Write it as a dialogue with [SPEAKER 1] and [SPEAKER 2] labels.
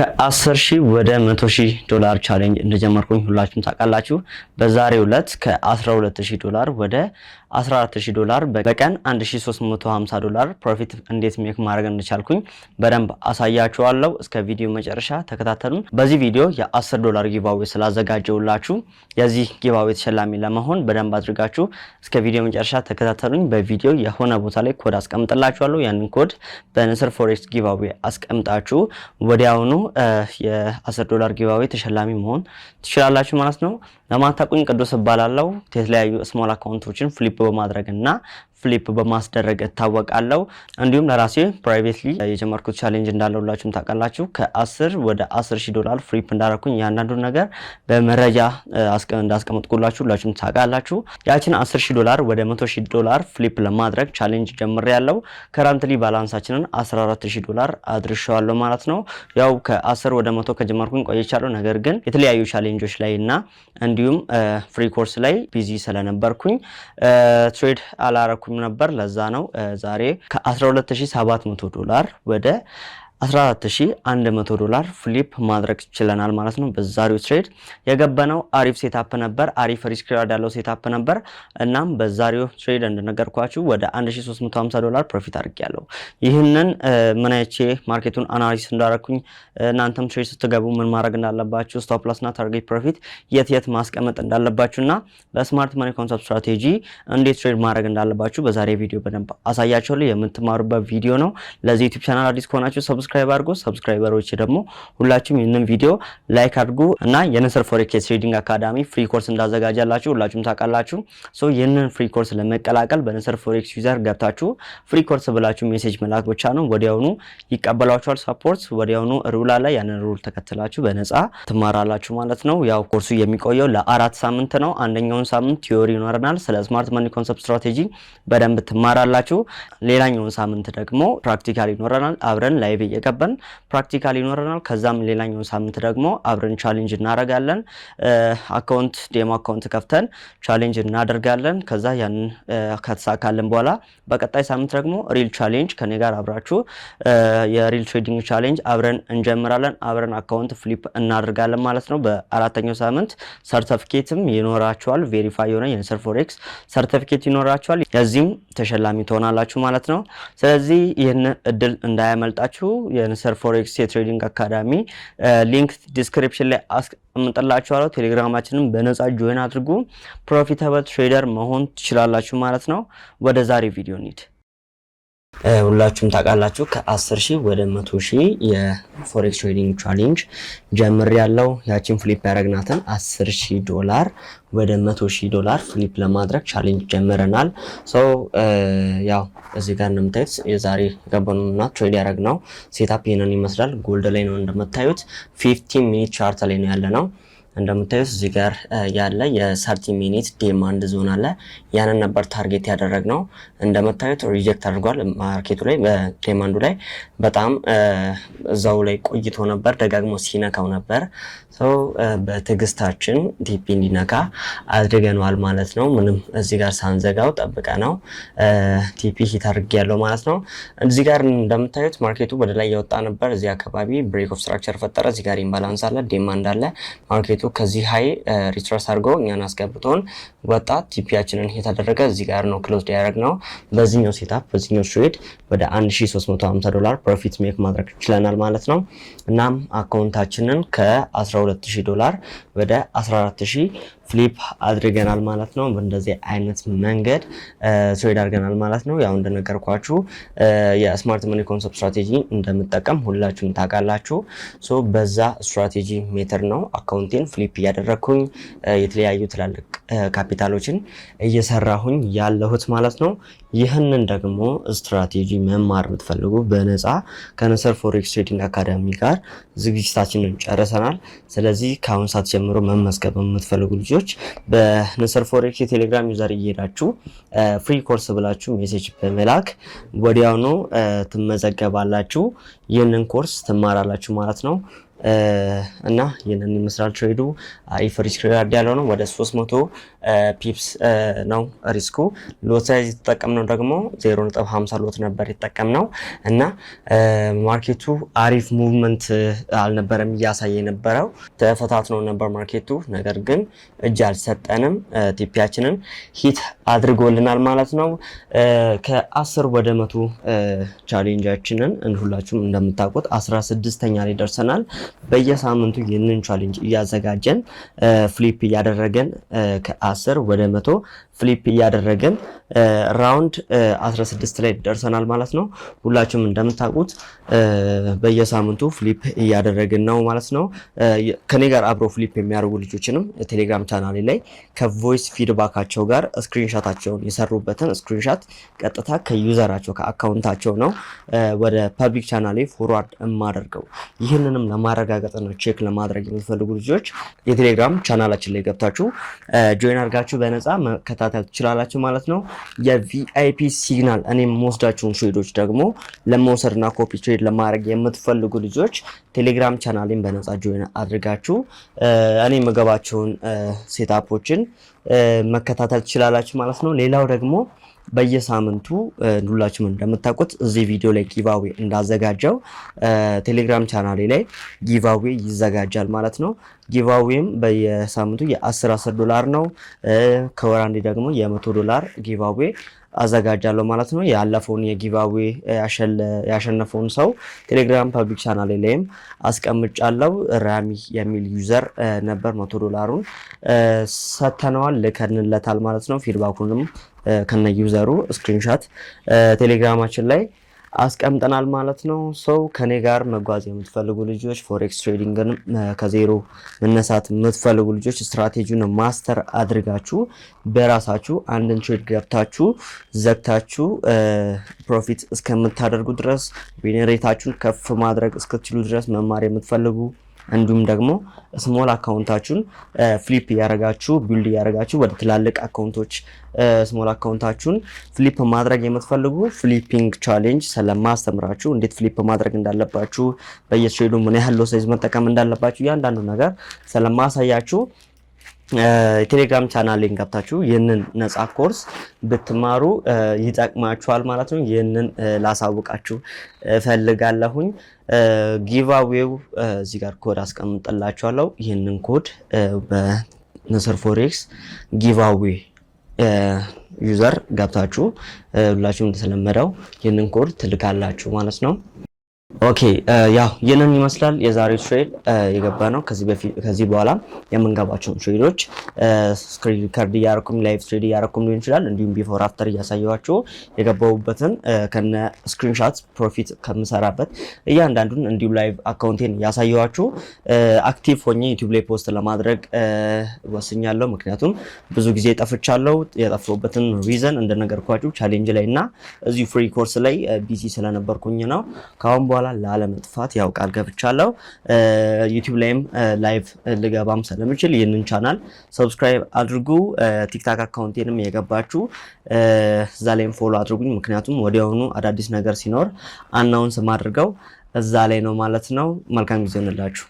[SPEAKER 1] ከ10,000 ወደ 100,000 ዶላር ቻሌንጅ እንደጀመርኩኝ ሁላችሁም ታውቃላችሁ። በዛሬው ዕለት ከ12,000 ዶላር ወደ 14,000 ዶላር በቀን 1350 ዶላር ፕሮፊት እንዴት ሜክ ማድረግ እንደቻልኩኝ በደንብ አሳያችኋለሁ። እስከ ቪዲዮ መጨረሻ ተከታተሉን። በዚህ ቪዲዮ የ10 ዶላር ጊቫዌ ስላዘጋጀውላችሁ የዚህ ጊቫዌ ተሸላሚ ለመሆን በደንብ አድርጋችሁ እስከ ቪዲዮ መጨረሻ ተከታተሉኝ። በቪዲዮ የሆነ ቦታ ላይ ኮድ አስቀምጥላችኋለሁ። ያንን ኮድ በንስር ፎሬክስ ጊቫዌ አስቀምጣችሁ ወዲያውኑ የ10 ዶላር ጊቫዌ ተሸላሚ መሆን ትችላላችሁ ማለት ነው። ለማታውቁኝ ቅዱስ እባላለሁ። የተለያዩ ስሞል አካውንቶችን ፍሊፕ በማድረግና ፍሊፕ በማስደረግ እታወቃለሁ። እንዲሁም ለራሴ ፕራይቬትሊ የጀመርኩት ቻሌንጅ እንዳለውላችሁም ታውቃላችሁ። ከ10 ወደ 10,000 ዶላር ፍሊፕ እንዳደረኩኝ ያንዳንዱ ነገር በመረጃ እንዳስቀምጥኩላችሁ ሁላችሁም ታውቃላችሁ። ያችን 10,000 ዶላር ወደ 100,000 ዶላር ፍሊፕ ለማድረግ ቻሌንጅ ጀምሬያለሁ። ከረንትሊ ባላንሳችንን 14,000 ዶላር አድርሻለሁ ማለት ነው። ያው ከ10 ወደ 100 ከጀመርኩኝ ቆይቻለሁ። ነገር ግን የተለያዩ ቻሌንጆች ላይ እና እንዲሁም ፍሪ ኮርስ ላይ ቢዚ ስለነበርኩኝ ትሬድ አላረኩም ነበር። ለዛ ነው ዛሬ ከ12,700 ዶላር ወደ 14,100 ዶላር ፍሊፕ ማድረግ ችለናል ማለት ነው። በዛሬው ትሬድ የገባነው አሪፍ ሴታፕ ነበር። አሪፍ ሪስክ ሪዋርድ ያለው ሴታፕ ነበር። እናም በዛሬው ትሬድ እንደነገርኳችሁ ወደ 1350 ዶላር ፕሮፊት አድርጌያለሁ። ይህንን ምን አይቼ ማርኬቱን አናሊሲስ እንዳደረኩኝ እናንተም ትሬድ ስትገቡ ምን ማድረግ እንዳለባችሁ፣ ስቶፕ ሎስ እና ታርጌት ፕሮፊት የት ማስቀመጥ እንዳለባችሁና በስማርት መኒ ኮንሰፕት ስትራቴጂ እንዴት ትሬድ ማድረግ እንዳለባችሁ በዛሬ ቪዲዮ በደንብ አሳያችኋለሁ። የምትማሩበት ቪዲዮ ነው። ለዚህ ዩቲዩብ ቻናል አዲስ ከሆናችሁ ሰብስክራይብ አድርጉ። ሰብስክራይበሮች ደግሞ ሁላችሁም ይህንን ቪዲዮ ላይክ አድርጉ እና የንስር ፎሬክስ ትሬዲንግ አካዳሚ ፍሪ ኮርስ እንዳዘጋጃላችሁ ሁላችሁም ታውቃላችሁ። ሶ ይህንን ፍሪ ኮርስ ለመቀላቀል በንስር ፎሬክስ ዩዘር ገብታችሁ ፍሪ ኮርስ ብላችሁ ሜሴጅ መላክ ብቻ ነው። ወዲያውኑ ይቀበላችኋል። ሰፖርት ወዲያውኑ ሩል አለ። ያንን ሩል ተከትላችሁ በነፃ ትማራላችሁ ማለት ነው። ያው ኮርሱ የሚቆየው ለ4 ሳምንት ነው። አንደኛውን ሳምንት ቲዮሪ ይኖረናል። ስለ ስማርት መኒ ኮንሰፕት ስትራቴጂ በደንብ ትማራላችሁ። ሌላኛውን ሳምንት ደግሞ ፕራክቲካል ይኖረናል። አብረን ላይቭ የገባን ፕራክቲካል ይኖረናል። ከዛም ሌላኛው ሳምንት ደግሞ አብረን ቻሌንጅ እናደርጋለን። አካውንት ዴሞ አካውንት ከፍተን ቻሌንጅ እናደርጋለን። ከዛ ያን ከተሳካልን በኋላ በቀጣይ ሳምንት ደግሞ ሪል ቻሌንጅ ከኔ ጋር አብራችሁ የሪል ትሬዲንግ ቻሌንጅ አብረን እንጀምራለን። አብረን አካውንት ፍሊፕ እናደርጋለን ማለት ነው። በአራተኛው ሳምንት ሰርቲፊኬትም ይኖራችኋል። ቬሪፋይ የሆነ የንስር ፎሬክስ ሰርቲፊኬት ይኖራችኋል። የዚህም ተሸላሚ ትሆናላችሁ ማለት ነው። ስለዚህ ይህን እድል እንዳያመልጣችሁ የንስር ፎሬክስ የትሬዲንግ አካዳሚ ሊንክ ዲስክሪፕሽን ላይ አስቀምጥላችኋለሁ። ቴሌግራማችንን በነፃ ጆይን አድርጉ። ፕሮፊታብል ትሬደር መሆን ትችላላችሁ ማለት ነው። ወደ ዛሬ ቪዲዮ እንሂድ። ሁላችሁም ታውቃላችሁ ከ10,000 ወደ 100,000 የፎሬክስ ትሬዲንግ ቻሌንጅ ጀምር ያለው ያቺን ፍሊፕ ያደረግናትን 10,000 ዶላር ወደ 100,000 ዶላር ፍሊፕ ለማድረግ ቻሌንጅ ጀምረናል። ሶ ያው እዚህ ጋር እንደምታዩት የዛሬ ገባኑና ትሬድ ያደረግነው ሴታፕ ይሄንን ይመስላል። ጎልድ ላይ ነው እንደምታዩት 15 ሚኒት ቻርት ላይ ነው ያለነው። እንደምታዩት እዚህ ጋር ያለ የ30 ሚኒት ዲማንድ ዞን አለ። ያንን ነበር ታርጌት ያደረግነው። እንደምታዩት ሪጀክት አድርጓል ማርኬቱ ላይ በዲማንዱ ላይ በጣም እዛው ላይ ቆይቶ ነበር፣ ደጋግሞ ሲነካው ነበር። ሶ በትዕግስታችን ቲፒ እንዲነካ አድርገናል ማለት ነው። ምንም እዚህ ጋር ሳንዘጋው ጠብቀ ነው ቲፒ ሂት አድርጌያለሁ ማለት ነው። እዚህ ጋር እንደምታዩት ማርኬቱ ወደ ላይ ያወጣ ነበር። እዚህ አካባቢ ብሬክ ኦፍ ስትራክቸር ፈጠረ። እዚህ ጋር ኢምባላንስ አለ፣ ዲማንድ አለ። ማርኬቱ ከዚህ ሃይ ሪትረስ አድርጎ እኛን አስገብቶን ወጣ። ቲፒያችንን የተደረገ እዚህ ጋር ነው ክሎዝ ያደረግነው። በዚህኛው ሴታፕ በዚህኛው ትሬድ ወደ 1350 ዶላር ፕሮፊት ሜክ ማድረግ ችለናል ማለት ነው። እናም አካውንታችንን ከ12,000 ዶላር ወደ 14,000 ፍሊፕ አድርገናል ማለት ነው። በእንደዚህ አይነት መንገድ ትሬድ አድርገናል ማለት ነው። ያው እንደነገርኳችሁ የስማርት መኒ ኮንሰፕት ስትራቴጂ እንደምጠቀም ሁላችሁም ታውቃላችሁ። ሶ በዛ ስትራቴጂ ሜተር ነው አካውንቴን ፍሊፕ እያደረኩኝ የተለያዩ ትላልቅ ካፒታሎችን እየሰራሁኝ ያለሁት ማለት ነው። ይህንን ደግሞ ስትራቴጂ መማር የምትፈልጉ በነፃ ከንስር ፎሬክስ ትሬዲንግ አካዳሚ ጋር ዝግጅታችንን ጨርሰናል። ስለዚህ ከአሁን ሰዓት ጀምሮ መመዝገብ የምትፈልጉ ልጆች በንስር ፎሬክስ የቴሌግራም ዩዘር እየሄዳችሁ ፍሪ ኮርስ ብላችሁ ሜሴጅ በመላክ ወዲያውኑ ትመዘገባላችሁ። ይህንን ኮርስ ትማራላችሁ ማለት ነው። እና ይህንን ይመስላል ትሬዱ። አሪፍ ሪስክ ሪዋርድ ያለው ነው። ወደ 300 ፒፕስ ነው ሪስኩ። ሎት ሳይዝ የተጠቀምነው ደግሞ 0.50 ሎት ነበር የተጠቀምነው እና ማርኬቱ አሪፍ ሙቭመንት አልነበረም እያሳየ የነበረው፣ ተፈታትኖ ነበር ማርኬቱ። ነገር ግን እጅ አልሰጠንም፣ ቲፒያችንን ሂት አድርጎልናል ማለት ነው። ከ10 ወደ 100 ቻሌንጃችንን ሁላችሁም እንደምታውቁት 16ኛ ላይ ደርሰናል። በየሳምንቱ ይህንን ቻሌንጅ እያዘጋጀን ፍሊፕ እያደረገን ከ10 ወደ 100 ፍሊፕ እያደረገን ራውንድ 16 ላይ ደርሰናል ማለት ነው። ሁላችሁም እንደምታውቁት በየሳምንቱ ፍሊፕ እያደረግን ነው ማለት ነው። ከኔ ጋር አብሮ ፍሊፕ የሚያደርጉ ልጆችንም ቴሌግራም ቻናሌ ላይ ከቮይስ ፊድባካቸው ጋር ስክሪንሻታቸውን የሰሩበትን ስክሪንሻት ቀጥታ ከዩዘራቸው ከአካውንታቸው ነው ወደ ፐብሊክ ቻናሌ ፎርዋርድ የማደርገው። ይህንንም ለማረጋገጥና ቼክ ለማድረግ የሚፈልጉ ልጆች የቴሌግራም ቻናላችን ላይ ገብታችሁ ጆይን አድርጋችሁ በነፃ መከታተል ትችላላችሁ ማለት ነው። የቪአይፒ ሲግናል እኔ የምወስዳችሁን ትሬዶች ደግሞ ለመውሰድና ኮፒ ትሬድ ለማድረግ የምትፈልጉ ልጆች ቴሌግራም ቻናሌን በነፃ ጆይን አድርጋችሁ እኔ የምገባቸውን ሴታፖችን መከታተል ትችላላችሁ ማለት ነው። ሌላው ደግሞ በየሳምንቱ ሁላችሁም እንደምታውቁት እዚህ ቪዲዮ ላይ ጊቫዌ እንዳዘጋጀው ቴሌግራም ቻናሌ ላይ ጊቫዌ ይዘጋጃል ማለት ነው። ጊቫዌም በየሳምንቱ የ10 ዶላር ነው። ከወር አንዴ ደግሞ $100 ጊቫዌ አዘጋጃለሁ ማለት ነው። ያለፈውን የጊቫዌ ያሸነፈውን ሰው ቴሌግራም ፐብሊክ ቻናል ላይም አስቀምጫለሁ። ራሚ የሚል ዩዘር ነበር $100ን ሰተነዋል፣ ልከንለታል ማለት ነው። ፊድባኩንም ከነ ዩዘሩ ስክሪንሻት ቴሌግራማችን ላይ አስቀምጠናል ማለት ነው። ሰው ከኔ ጋር መጓዝ የምትፈልጉ ልጆች ፎሬክስ ትሬዲንግን ከዜሮ መነሳት የምትፈልጉ ልጆች ስትራቴጂውን ማስተር አድርጋችሁ በራሳችሁ አንድን ትሬድ ገብታችሁ ዘግታችሁ ፕሮፊት እስከምታደርጉ ድረስ ዊነሬታችሁን ከፍ ማድረግ እስክትችሉ ድረስ መማር የምትፈልጉ እንዲሁም ደግሞ ስሞል አካውንታችሁን ፍሊፕ ያረጋችሁ ቢልድ ያረጋችሁ ወደ ትላልቅ አካውንቶች ስሞል አካውንታችሁን ፍሊፕ ማድረግ የምትፈልጉ ፍሊፒንግ ቻሌንጅ ስለማስተምራችሁ እንዴት ፍሊፕ ማድረግ እንዳለባችሁ በየትሬዱ ምን ያህል ሎስ ሳይዝ መጠቀም እንዳለባችሁ እያንዳንዱ ነገር ስለማሳያችሁ ቴሌግራም ቻናሌን ገብታችሁ ይህንን ነፃ ኮርስ ብትማሩ ይጠቅማችኋል ማለት ነው። ይህንን ላሳውቃችሁ ፈልጋለሁኝ። ጊቫዌው እዚህ ጋር ኮድ አስቀምጥላችኋለሁ። ይህንን ኮድ በንስር ፎሬክስ ጊቫዌ ዩዘር ገብታችሁ ሁላችሁም እንደተለመደው ይህንን ኮድ ትልካላችሁ ማለት ነው። ኦኬ ያው ይህንን ይመስላል የዛሬው ትሬድ የገባ ነው። ከዚህ በኋላ የምንገባቸውን ትሬዶች ስክሪን ሪከርድ እያረኩም ላይቭ ትሬድ እያረኩም ሊሆን ይችላል። እንዲሁም ቢፎር አፍተር እያሳየኋችሁ የገባሁበትን ከነ ስክሪንሾት ፕሮፊት ከምሰራበት እያንዳንዱን እንዲሁም ላይቭ አካውንቴን እያሳየኋችሁ አክቲቭ ሆኜ ዩቲዩብ ላይ ፖስት ለማድረግ ወስኛለሁ። ምክንያቱም ብዙ ጊዜ ጠፍቻለሁ። የጠፋሁበትን ሪዘን እንደነገርኳችሁ ቻሌንጅ ላይ እና እዚሁ ፍሪ ኮርስ ላይ ቢዚ ስለነበርኩኝ ነው። ካሁን በኋላ ላለመጥፋት ያው ቃል ገብቻለሁ። ዩቲዩብ ላይም ላይቭ ልገባም ስለምችል ይህንን ቻናል ሰብስክራይብ አድርጉ። ቲክታክ አካውንቴንም የገባችሁ እዛ ላይም ፎሎ አድርጉኝ። ምክንያቱም ወዲያውኑ አዳዲስ ነገር ሲኖር አናውንስ ማድርገው እዛ ላይ ነው ማለት ነው። መልካም ጊዜ ይሁንላችሁ።